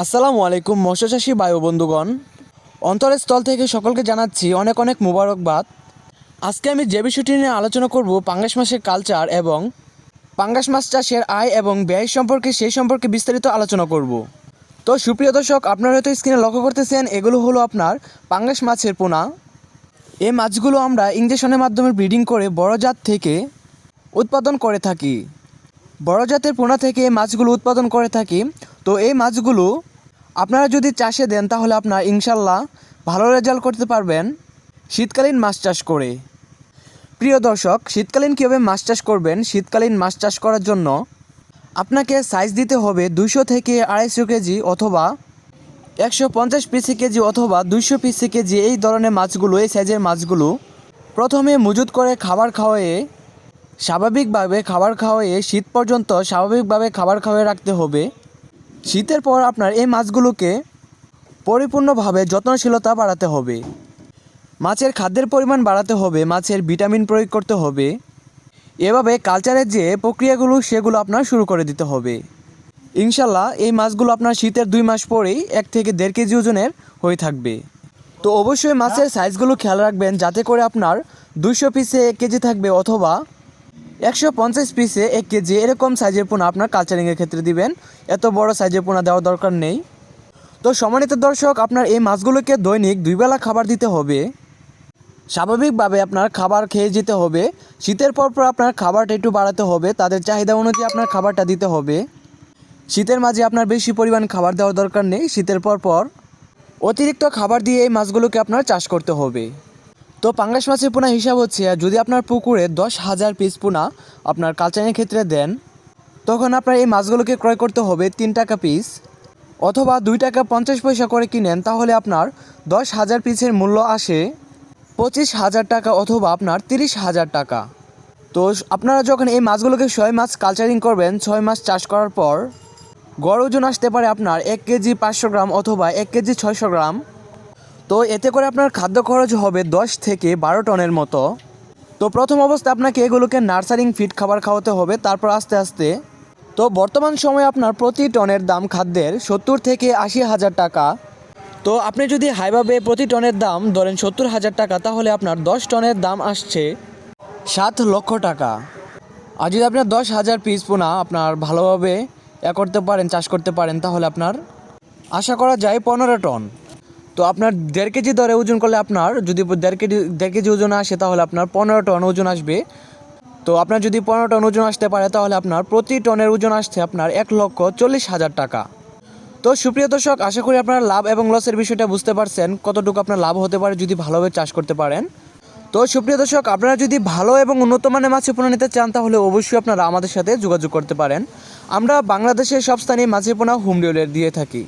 আসসালামু আলাইকুম মৎস্যচাষী ভাই ও বন্ধুগণ। অন্তরের স্থল থেকে সকলকে জানাচ্ছি অনেক অনেক মুবারকবাদ। আজকে আমি যে বিষয়টি নিয়ে আলোচনা করব পাঙ্গাস মাছের কালচার এবং পাঙ্গাস মাছ চাষের আয় এবং ব্যয় সম্পর্কে বিস্তারিত আলোচনা করব। তো সুপ্রিয় দর্শক, আপনারা হয়তো স্ক্রিনে লক্ষ্য করতেছেন এগুলো হলো আপনার পাঙ্গাস মাছের পোনা। এই মাছগুলো আমরা ইনজেকশনের মাধ্যমে ব্রিডিং করে বড় জাত থেকে উৎপাদন করে থাকি। বড় জাতের পোনা থেকে এই মাছগুলো উৎপাদন করে থাকি। তো এই মাছগুলো আপনারা যদি চাষে দেন তাহলে আপনারা ইনশাল্লাহ ভালো রেজাল্ট করতে পারবেন শীতকালীন মাছ চাষ করে। প্রিয় দর্শক, শীতকালীন কীভাবে মাছ চাষ করবেন? শীতকালীন মাছ চাষ করার জন্য আপনাকে সাইজ দিতে হবে 200 থেকে 250 কেজি অথবা 150 পিসি কেজি অথবা 200 পিসি কেজি। এই ধরনের মাছগুলো, এই সাইজের মাছগুলো প্রথমে মজুত করে স্বাভাবিকভাবে খাবার খাওয়াইয়ে শীত পর্যন্ত স্বাভাবিকভাবে খাবার খাওয়াই রাখতে হবে। শীতের পর আপনার এই মাছগুলোকে পরিপূর্ণভাবে যত্নশীলতা বাড়াতে হবে। মাছের খাদ্যের পরিমাণ বাড়াতে হবে, মাছের ভিটামিন প্রয়োগ করতে হবে। এভাবে কালচারের যে প্রক্রিয়াগুলো সেগুলো আপনার শুরু করে দিতে হবে। ইনশাল্লাহ এই মাছগুলো আপনার শীতের 2 মাস পরেই 1 থেকে 1.5 কেজি ওজনের হয়ে থাকবে। তো অবশ্যই মাছের সাইজগুলো খেয়াল রাখবেন যাতে করে আপনার 200 পিসে 1 কেজি থাকবে অথবা 150 পিসে 1 কেজি, এরকম সাইজের পোনা আপনার কালচারিংয়ের ক্ষেত্রে দিবেন। এত বড় সাইজের পোনা দেওয়ার দরকার নেই। তো সম্মানিত দর্শক, আপনার এই মাছগুলোকে দৈনিক 2 বেলা খাবার দিতে হবে। স্বাভাবিকভাবে আপনার খাবার খেয়ে যেতে হবে। শীতের পর আপনার খাবারটা একটু বাড়াতে হবে, তাদের চাহিদা অনুযায়ী আপনার খাবারটা দিতে হবে। শীতের মাঝে আপনার বেশি পরিমাণ খাবার দেওয়ার দরকার নেই। শীতের পর অতিরিক্ত খাবার দিয়ে এই মাছগুলোকে আপনার চাষ করতে হবে। তো পাঙ্গাস মাছের পোনা হিসাব হচ্ছে, যদি আপনার পুকুরে 10,000 পিস পোনা আপনার কালচারের ক্ষেত্রে দেন, তখন আপনার এই মাছগুলোকে ক্রয় করতে হবে 3 টাকা পিস অথবা 2 টাকা 50 পয়সা করে কিনেন, তাহলে আপনার 10,000 পিসের মূল্য আসে 25,000 টাকা অথবা আপনার 30,000 টাকা। তো আপনারা যখন এই মাছগুলোকে 6 মাস কালচারিং করবেন, 6 মাস চাষ করার পর গড় ওজন আসতে পারে আপনার 1 কেজি 500 গ্রাম অথবা 1 কেজি 600 গ্রাম। তো এতে করে আপনার খাদ্য খরচ হবে 10 থেকে 12 টনের মতো। তো প্রথম অবস্থায় আপনাকে এগুলোকে নার্সারিং ফিড খাবার খাওয়াতে হবে, তারপর আস্তে আস্তে। তো বর্তমান সময়ে আপনার প্রতি টনের দাম খাদ্যের 70 থেকে 80,000 টাকা। তো আপনি যদি হাইভাবে প্রতি টনের দাম ধরেন 70,000 টাকা, তাহলে আপনার 10 টনের দাম আসছে 7 লক্ষ টাকা। আর যদি আপনার 10,000 পিস পোনা আপনার ভালোভাবে করতে পারেন, চাষ করতে পারেন, তাহলে আপনার আশা করা যায় 15 টন। তো আপনার 1.5 কেজি দরে ওজন করলে আপনার যদি 1.5 কেজি ওজন আসে তাহলে আপনার 15 টন ওজন আসবে। তো আপনার যদি 15 টন ওজন আসতে পারে তাহলে আপনার প্রতি টনের ওজন আসছে আপনার 1,40,000 টাকা। তো সুপ্রিয় দর্শক, আশা করি আপনারা লাভ এবং লসের বিষয়টা বুঝতে পারছেন, কতটুকু আপনার লাভ হতে পারে যদি ভালোভাবে চাষ করতে পারেন। তো সুপ্রিয় দর্শক, আপনারা যদি ভালো এবং উন্নত মানের মাছের পোনা নিতে চান তাহলে অবশ্যই আপনারা আমাদের সাথে যোগাযোগ করতে পারেন। আমরা বাংলাদেশের সব স্থানে মাছের পোনা হোম ডেলিভারি দিয়ে থাকি।